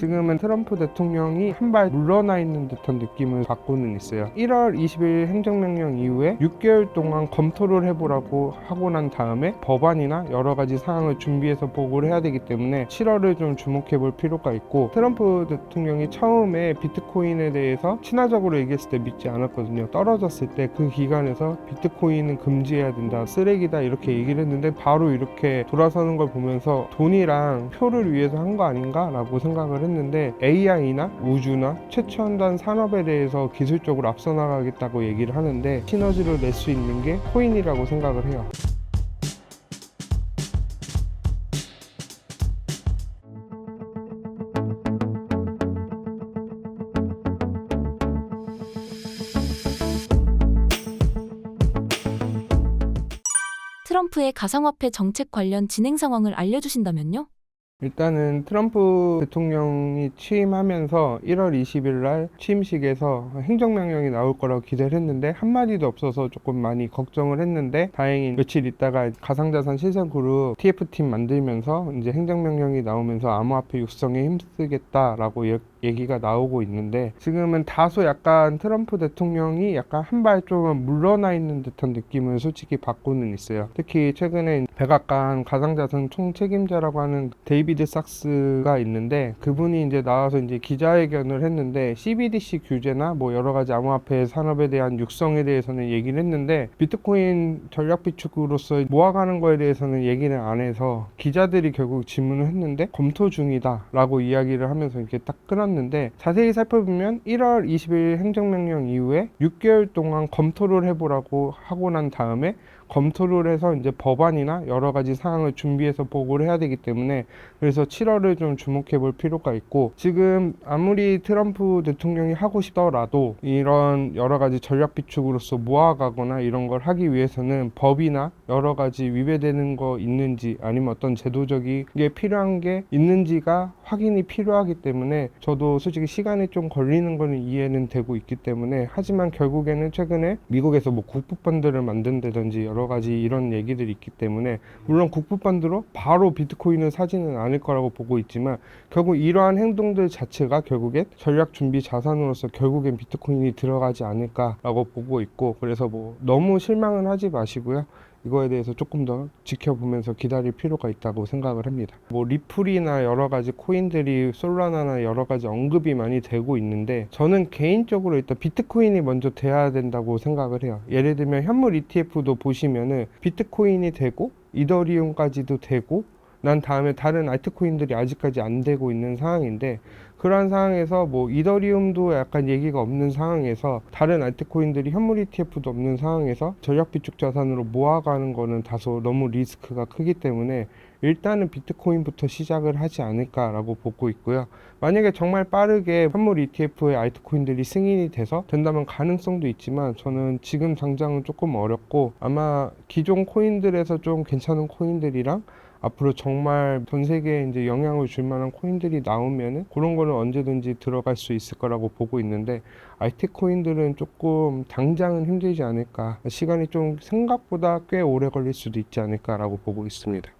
지금은 트럼프 대통령이 한 발 물러나 있는 듯한 느낌을 받고는 있어요. 1월 20일 행정명령 이후에 6개월 동안 검토를 해보라고 하고 난 다음에 법안이나 여러 가지 사항을 준비해서 보고를 해야 되기 때문에 7월을 좀 주목해 볼 필요가 있고, 트럼프 대통령이 처음에 비트코인에 대해서 친화적으로 얘기했을 때 믿지 않았거든요. 떨어졌을 때 그 기간에서 비트코인은 금지해야 된다, 쓰레기다 이렇게 얘기를 했는데 바로 이렇게 돌아서는 걸 보면서 돈이랑 표를 위해서 한 거 아닌가 라고 생각을 했는데, AI나 우주나 최첨단 산업에 대해서 기술적으로 앞서 나가겠다고 얘기를 하는데 시너지를 낼 수 있는 게 코인이라고 생각을 해요. 트럼프의 가상화폐 정책 관련 진행 상황을 알려주신다면요? 일단은 트럼프 대통령이 취임하면서 1월 20일 날 취임식에서 행정명령이 나올 거라고 기대를 했는데 한마디도 없어서 조금 많이 걱정을 했는데, 다행히 며칠 있다가 가상자산 실생그룹 TF팀 만들면서 이제 행정명령이 나오면서 암호화폐 육성에 힘쓰겠다라고 얘기가 나오고 있는데, 지금은 다소 약간 트럼프 대통령이 약간 한 발 좀 물러나 있는 듯한 느낌을 솔직히 받고는 있어요. 특히 최근에 백악관 가상자산 총책임자라고 하는 데이비드 삭스가 있는데, 그분이 이제 나와서 이제 기자회견을 했는데 CBDC 규제나 뭐 여러 가지 암호화폐 산업에 대한 육성에 대해서는 얘기를 했는데, 비트코인 전략 비축으로서 모아가는 거에 대해서는 얘기를 안 해서 기자들이 결국 질문을 했는데 검토 중이다 라고 이야기를 하면서 이렇게 딱 끊었는데, 자세히 살펴보면 1월 20일 행정명령 이후에 6개월 동안 검토를 해보라고 하고 난 다음에 검토를 해서 이제 법안이나 여러 가지 사항을 준비해서 보고를 해야 되기 때문에, 그래서 7월을 좀 주목해 볼 필요가 있고, 지금 아무리 트럼프 대통령이 하고 싶더라도 이런 여러 가지 전략 비축으로서 모아가거나 이런 걸 하기 위해서는 법이나 여러 가지 위배되는 거 있는지, 아니면 어떤 제도적인 게 필요한 게 있는지가 확인이 필요하기 때문에, 저도 솔직히 시간이 좀 걸리는 거는 이해는 되고 있기 때문에, 하지만 결국에는 최근에 미국에서 뭐 국부펀드를 만든다든지 여러 가지 이런 얘기들이 있기 때문에, 물론 국부펀드로 바로 비트코인을 사지는 않을 거라고 보고 있지만, 결국 이러한 행동들 자체가 결국엔 전략 준비 자산으로서 결국엔 비트코인이 들어가지 않을까라고 보고 있고, 그래서 뭐 너무 실망은 하지 마시고요. 이거에 대해서 조금 더 지켜보면서 기다릴 필요가 있다고 생각을 합니다. 뭐 리플이나 여러 가지 코인들이, 솔라나나 여러 가지 언급이 많이 되고 있는데, 저는 개인적으로 일단 비트코인이 먼저 돼야 된다고 생각을 해요. 예를 들면 현물 ETF도 보시면은 비트코인이 되고 이더리움까지도 되고 난 다음에 다른 알트코인들이 아직까지 안 되고 있는 상황인데, 그러한 상황에서 뭐 이더리움도 약간 얘기가 없는 상황에서 다른 알트코인들이 현물 ETF도 없는 상황에서 전략 비축 자산으로 모아가는 거는 다소 너무 리스크가 크기 때문에 일단은 비트코인부터 시작을 하지 않을까라고 보고 있고요. 만약에 정말 빠르게 현물 ETF의 알트코인들이 승인이 돼서 된다면 가능성도 있지만, 저는 지금 당장은 조금 어렵고, 아마 기존 코인들에서 좀 괜찮은 코인들이랑 앞으로 정말 전 세계에 이제 영향을 줄 만한 코인들이 나오면은 그런 거는 언제든지 들어갈 수 있을 거라고 보고 있는데, IT 코인들은 조금 당장은 힘들지 않을까, 시간이 좀 생각보다 꽤 오래 걸릴 수도 있지 않을까라고 보고 있습니다.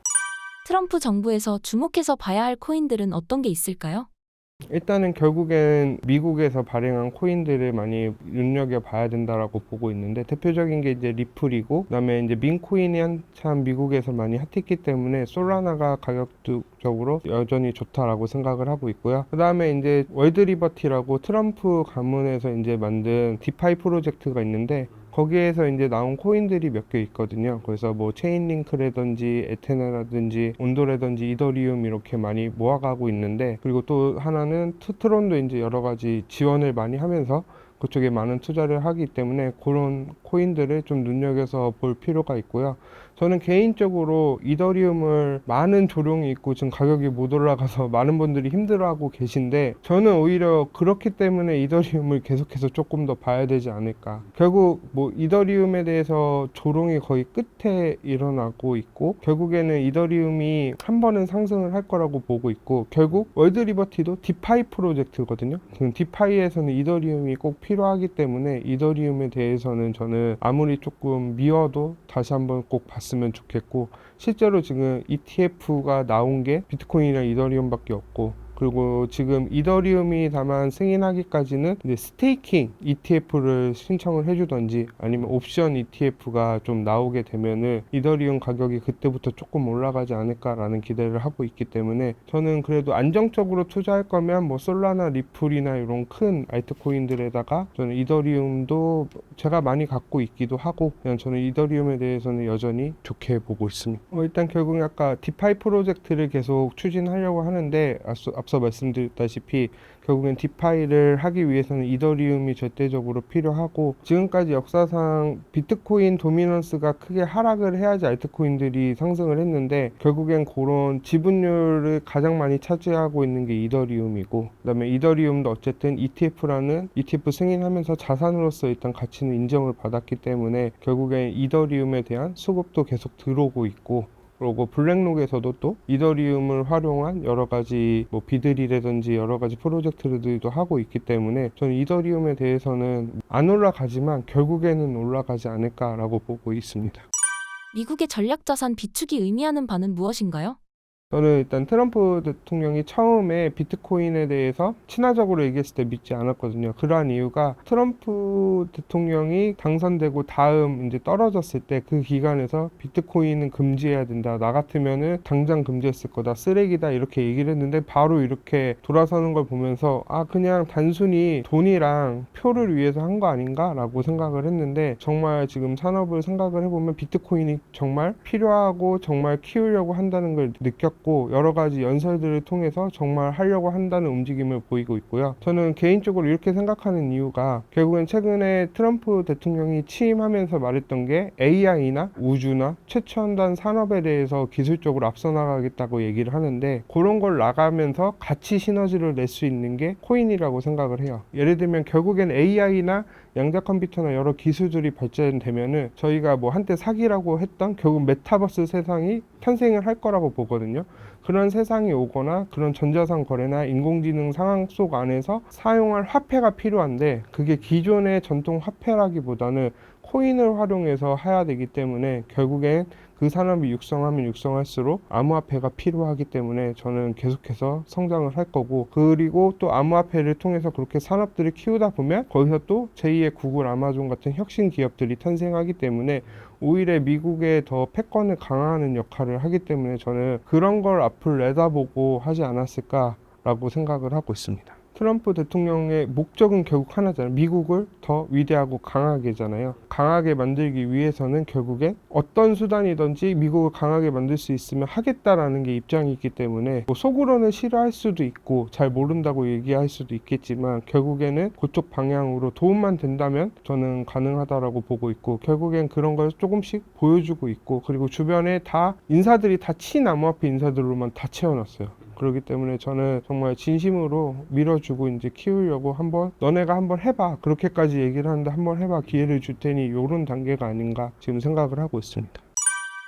트럼프 정부에서 주목해서 봐야 할 코인들은 어떤 게 있을까요? 일단은 결국엔 미국에서 발행한 코인들을 많이 눈여겨봐야 된다라고 보고 있는데, 대표적인 게 이제 리플이고, 그다음에 이제 민코인이 한참 미국에서 많이 핫했기 때문에 솔라나가 가격적으로 여전히 좋다라고 생각을 하고 있고요. 그다음에 이제 월드리버티라고 트럼프 가문에서 이제 만든 디파이 프로젝트가 있는데, 거기에서 이제 나온 코인들이 몇 개 있거든요. 그래서 뭐 체인링크라든지 에테나라든지 온도라든지 이더리움 이렇게 많이 모아가고 있는데, 그리고 또 하나는 트론도 이제 여러 가지 지원을 많이 하면서 그쪽에 많은 투자를 하기 때문에 그런 코인들을 좀 눈여겨서 볼 필요가 있고요. 저는 개인적으로 이더리움을 많은 조롱이 있고 지금 가격이 못 올라가서 많은 분들이 힘들어하고 계신데, 저는 오히려 그렇기 때문에 이더리움을 계속해서 조금 더 봐야 되지 않을까. 결국 뭐 이더리움에 대해서 조롱이 거의 끝에 일어나고 있고, 결국에는 이더리움이 한 번은 상승을 할 거라고 보고 있고, 결국 월드리버티도 디파이 프로젝트거든요. 디파이에서는 이더리움이 꼭 필요하기 때문에 이더리움에 대해서는 저는 아무리 조금 미워도 다시 한번 꼭 봤으면 좋겠고, 실제로 지금 ETF가 나온 게 비트코인이랑 이더리움밖에 없고, 그리고 지금 이더리움이 다만 승인하기까지는 이제 스테이킹 ETF를 신청을 해주던지 아니면 옵션 ETF가 좀 나오게 되면은 이더리움 가격이 그때부터 조금 올라가지 않을까라는 기대를 하고 있기 때문에 저는 그래도 안정적으로 투자할 거면 뭐 솔라나 리플이나 이런 큰 알트코인들에다가 저는 이더리움도 제가 많이 갖고 있기도 하고 그냥 저는 이더리움에 대해서는 여전히 좋게 보고 있습니다. 일단 결국 아까 디파이 프로젝트를 계속 추진하려고 하는데 앞서 말씀드렸다시피 결국엔 디파이를 하기 위해서는 이더리움이 절대적으로 필요하고 지금까지 역사상 비트코인 도미넌스가 크게 하락을 해야지 알트코인들이 상승을 했는데 결국엔 그런 지분율을 가장 많이 차지하고 있는 게 이더리움이고 그다음에 이더리움도 어쨌든 ETF라는 ETF 승인하면서 자산으로서 일단 가치는 인정을 받았기 때문에 결국엔 이더리움에 대한 수급도 계속 들어오고 있고 그리고 블랙록에서도 또 이더리움을 활용한 여러 가지 뭐 비들이라든지 여러 가지 프로젝트들도 하고 있기 때문에 저는 이더리움에 대해서는 안 올라가지만 결국에는 올라가지 않을까라고 보고 있습니다. 미국의 전략자산 비축이 의미하는 바는 무엇인가요? 저는 일단 트럼프 대통령이 처음에 비트코인에 대해서 친화적으로 얘기했을 때 믿지 않았거든요. 그러한 이유가 트럼프 대통령이 당선되고 다음 이제 떨어졌을 때 그 기간에서 비트코인은 금지해야 된다. 나 같으면은 당장 금지했을 거다. 쓰레기다. 이렇게 얘기를 했는데 바로 이렇게 돌아서는 걸 보면서 그냥 단순히 돈이랑 표를 위해서 한 거 아닌가라고 생각을 했는데 정말 지금 산업을 생각을 해보면 비트코인이 정말 필요하고 정말 키우려고 한다는 걸 느꼈고 여러 가지 연설들을 통해서 정말 하려고 한다는 움직임을 보이고 있고요. 저는 개인적으로 이렇게 생각하는 이유가 결국엔 최근에 트럼프 대통령이 취임하면서 말했던 게 AI나 우주나 최첨단 산업에 대해서 기술적으로 앞서 나가겠다고 얘기를 하는데 그런 걸 나가면서 같이 시너지를 낼 수 있는 게 코인이라고 생각을 해요. 예를 들면 결국엔 AI나 양자 컴퓨터나 여러 기술들이 발전되면은 저희가 뭐 한때 사기라고 했던 결국 메타버스 세상이 탄생을 할 거라고 보거든요. 그런 세상이 오거나 그런 전자상 거래나 인공지능 상황 속 안에서 사용할 화폐가 필요한데 그게 기존의 전통 화폐라기보다는 코인을 활용해서 해야 되기 때문에 결국엔 그 산업이 육성하면 육성할수록 암호화폐가 필요하기 때문에 저는 계속해서 성장을 할 거고 그리고 또 암호화폐를 통해서 그렇게 산업들을 키우다 보면 거기서 또 제2의 구글, 아마존 같은 혁신 기업들이 탄생하기 때문에 오히려 미국에 더 패권을 강화하는 역할을 하기 때문에 저는 그런 걸 앞을 내다보고 하지 않았을까라고 생각을 하고 있습니다. 트럼프 대통령의 목적은 결국 하나잖아요. 미국을 더 위대하고 강하게잖아요. 강하게 만들기 위해서는 결국에 어떤 수단이든지 미국을 강하게 만들 수 있으면 하겠다라는 게 입장이 있기 때문에 뭐 속으로는 싫어할 수도 있고 잘 모른다고 얘기할 수도 있겠지만 결국에는 그쪽 방향으로 도움만 된다면 저는 가능하다라고 보고 있고 결국엔 그런 걸 조금씩 보여주고 있고 그리고 주변에 다 인사들이 다 친암호화폐 인사들로만 다 채워놨어요. 그렇기 때문에 저는 정말 진심으로 밀어주고 이제 키우려고 너네가 한번 해봐 그렇게까지 얘기를 하는데 한번 해봐 기회를 줄 테니 요런 단계가 아닌가 지금 생각을 하고 있습니다.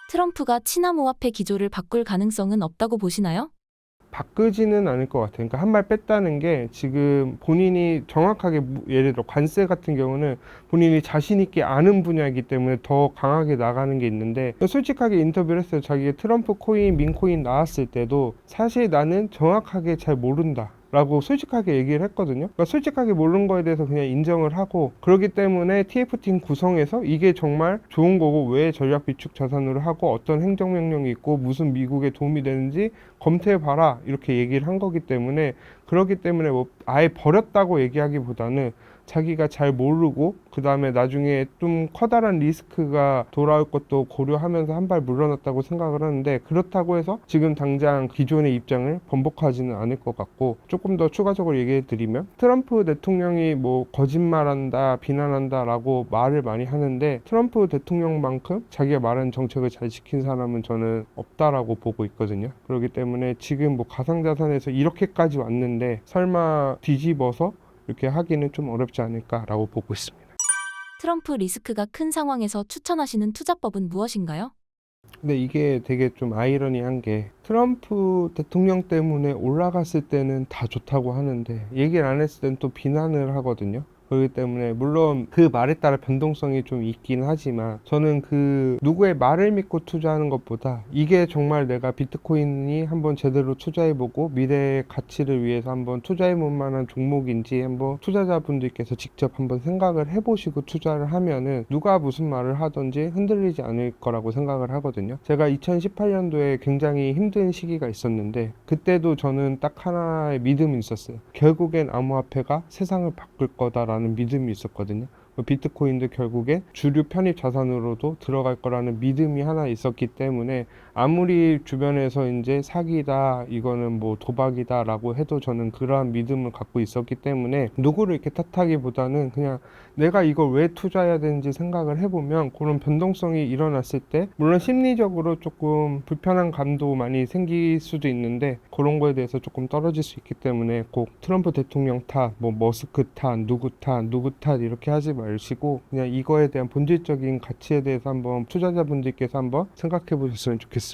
트럼프가 친암호화폐 기조를 바꿀 가능성은 없다고 보시나요? 바꾸지는 않을 것 같아요. 그러니까 한 말 뺐다는 게 지금 본인이 정확하게 예를 들어 관세 같은 경우는 본인이 자신 있게 아는 분야이기 때문에 더 강하게 나가는 게 있는데 솔직하게 인터뷰를 했어요. 자기가 트럼프 코인, 민코인 나왔을 때도 사실 나는 정확하게 잘 모른다. 라고 솔직하게 얘기를 했거든요. 그러니까 솔직하게 모르는 거에 대해서 그냥 인정을 하고 그렇기 때문에 TF팀 구성에서 이게 정말 좋은 거고 왜 전략 비축 자산으로 하고 어떤 행정명령이 있고 무슨 미국에 도움이 되는지 검토해봐라 이렇게 얘기를 한 거기 때문에 그렇기 때문에 뭐 아예 버렸다고 얘기하기보다는 자기가 잘 모르고 그 다음에 나중에 좀 커다란 리스크가 돌아올 것도 고려하면서 한 발 물러났다고 생각을 하는데 그렇다고 해서 지금 당장 기존의 입장을 번복하지는 않을 것 같고 조금 더 추가적으로 얘기해 드리면 트럼프 대통령이 뭐 거짓말한다 비난한다 라고 말을 많이 하는데 트럼프 대통령만큼 자기가 말한 정책을 잘 지킨 사람은 저는 없다라고 보고 있거든요. 그렇기 때문에 지금 뭐 가상자산에서 이렇게까지 왔는데 설마 뒤집어서 이렇게 하기는 좀 어렵지 않을까라고 보고 있습니다. 트럼프 리스크가 큰 상황에서 추천하시는 투자법은 무엇인가요? 근데 이게 되게 좀 아이러니한 게 트럼프 대통령 때문에 올라갔을 때는 다 좋다고 하는데 얘기를 안 했을 땐 또 비난을 하거든요. 그렇기 때문에 물론 그 말에 따라 변동성이 좀 있긴 하지만 저는 그 누구의 말을 믿고 투자하는 것보다 이게 정말 내가 비트코인이 한번 제대로 투자해보고 미래의 가치를 위해서 한번 투자해볼 만한 종목인지 한번 투자자분들께서 직접 한번 생각을 해보시고 투자를 하면은 누가 무슨 말을 하든지 흔들리지 않을 거라고 생각을 하거든요. 제가 2018년도에 굉장히 힘든 시기가 있었는데 그때도 저는 딱 하나의 믿음이 있었어요. 결국엔 암호화폐가 세상을 바꿀 거다라는 믿음이 있었거든요. 비트코인도 결국에 주류 편입 자산으로도 들어갈 거라는 믿음이 하나 있었기 때문에 아무리 주변에서 이제 사기다, 이거는 뭐 도박이다 라고 해도 저는 그러한 믿음을 갖고 있었기 때문에 누구를 이렇게 탓하기보다는 그냥 내가 이걸 왜 투자해야 되는지 생각을 해보면 그런 변동성이 일어났을 때 물론 심리적으로 조금 불편한 감도 많이 생길 수도 있는데 그런 거에 대해서 조금 떨어질 수 있기 때문에 꼭 트럼프 대통령 탓, 뭐 머스크 탓, 누구 탓 이렇게 하지 마시고 그냥 이거에 대한 본질적인 가치에 대해서 한번 투자자분들께서 한번 생각해 보셨으면 좋겠습니다.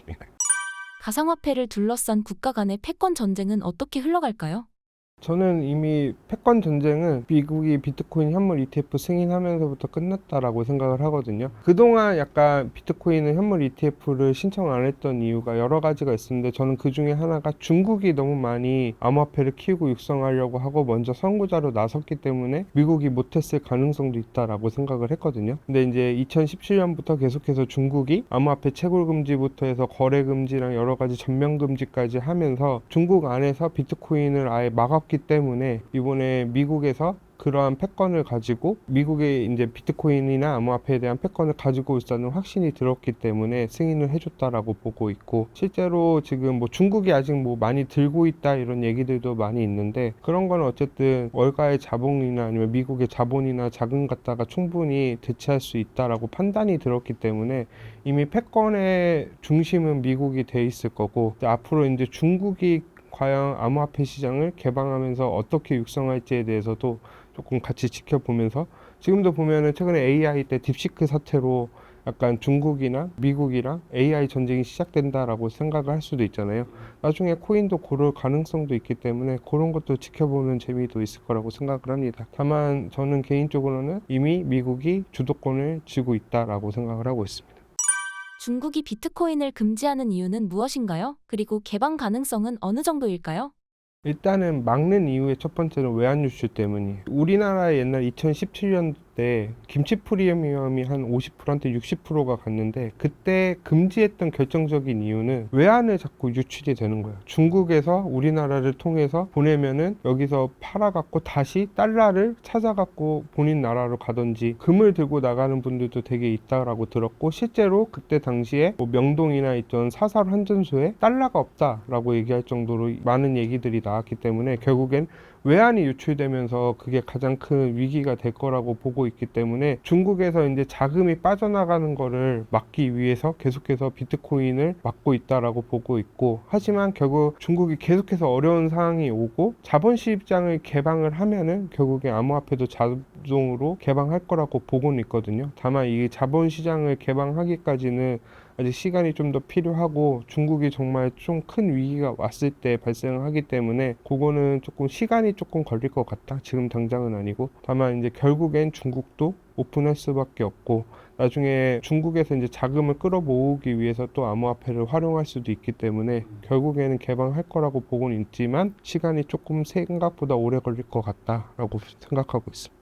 가상화폐를 둘러싼 국가 간의 패권 전쟁은 어떻게 흘러갈까요? 저는 이미 패권 전쟁은 미국이 비트코인 현물 ETF 승인하면서부터 끝났다라고 생각을 하거든요. 그동안 약간 비트코인은 현물 ETF를 신청 안 했던 이유가 여러 가지가 있었는데 저는 그 중에 하나가 중국이 너무 많이 암호화폐를 키우고 육성하려고 하고 먼저 선구자로 나섰기 때문에 미국이 못했을 가능성도 있다라고 생각을 했거든요. 근데 이제 2017년부터 계속해서 중국이 암호화폐 채굴 금지부터 해서 거래 금지랑 여러 가지 전면 금지까지 하면서 중국 안에서 비트코인을 아예 막았기 때문에 이번에 미국에서 그러한 패권을 가지고 미국의 이제 비트코인이나 암호화폐에 대한 패권을 가지고 있다는 확신이 들었기 때문에 승인을 해줬다라고 보고 있고 실제로 지금 뭐 중국이 아직 뭐 많이 들고 있다 이런 얘기들도 많이 있는데 그런 건 어쨌든 월가의 자본이나 아니면 미국의 자본이나 자금 갖다가 충분히 대체할 수 있다라고 판단이 들었기 때문에 이미 패권의 중심은 미국이 돼 있을 거고 앞으로 이제 중국이 과연 암호화폐 시장을 개방하면서 어떻게 육성할지에 대해서도 조금 같이 지켜보면서 지금도 보면은 최근에 AI 때 딥시크 사태로 약간 중국이나 미국이랑 AI 전쟁이 시작된다라고 생각을 할 수도 있잖아요. 나중에 코인도 그럴 가능성도 있기 때문에 그런 것도 지켜보는 재미도 있을 거라고 생각을 합니다. 다만 저는 개인적으로는 이미 미국이 주도권을 쥐고 있다라고 생각을 하고 있습니다. 중국이 비트코인을 금지하는 이유는 무엇인가요? 그리고 개방 가능성은 어느 정도일까요? 일단은 막는 이유의 첫 번째는 외환 유출 때문이에요. 우리나라의 옛날 2017년 때 김치 프리미엄이 한 50%한테 60%가 갔는데 그때 금지했던 결정적인 이유는 외환을 자꾸 유출이 되는 거예요. 중국에서 우리나라를 통해서 보내면은 여기서 팔아갖고 다시 달러를 찾아갖고 본인 나라로 가든지 금을 들고 나가는 분들도 되게 있다라고 들었고 실제로 그때 당시에 뭐 명동이나 있던 사설 환전소에 달러가 없다라고 얘기할 정도로 많은 얘기들이 나왔기 때문에 결국엔 외환이 유출되면서 그게 가장 큰 위기가 될 거라고 보고 있기 때문에 중국에서 이제 자금이 빠져나가는 거를 막기 위해서 계속해서 비트코인을 막고 있다라고 보고 있고 하지만 결국 중국이 계속해서 어려운 상황이 오고 자본시장을 개방을 하면은 결국에 암호화폐도 자동으로 개방할 거라고 보고는 있거든요. 다만 이 자본시장을 개방하기까지는 아직 시간이 좀 더 필요하고 중국이 정말 좀 큰 위기가 왔을 때 발생하기 때문에 그거는 조금 시간이 조금 걸릴 것 같다. 지금 당장은 아니고 다만 이제 결국엔 중국도 오픈할 수밖에 없고 나중에 중국에서 이제 자금을 끌어모으기 위해서 또 암호화폐를 활용할 수도 있기 때문에 결국에는 개방할 거라고 보고는 있지만 시간이 조금 생각보다 오래 걸릴 것 같다라고 생각하고 있습니다.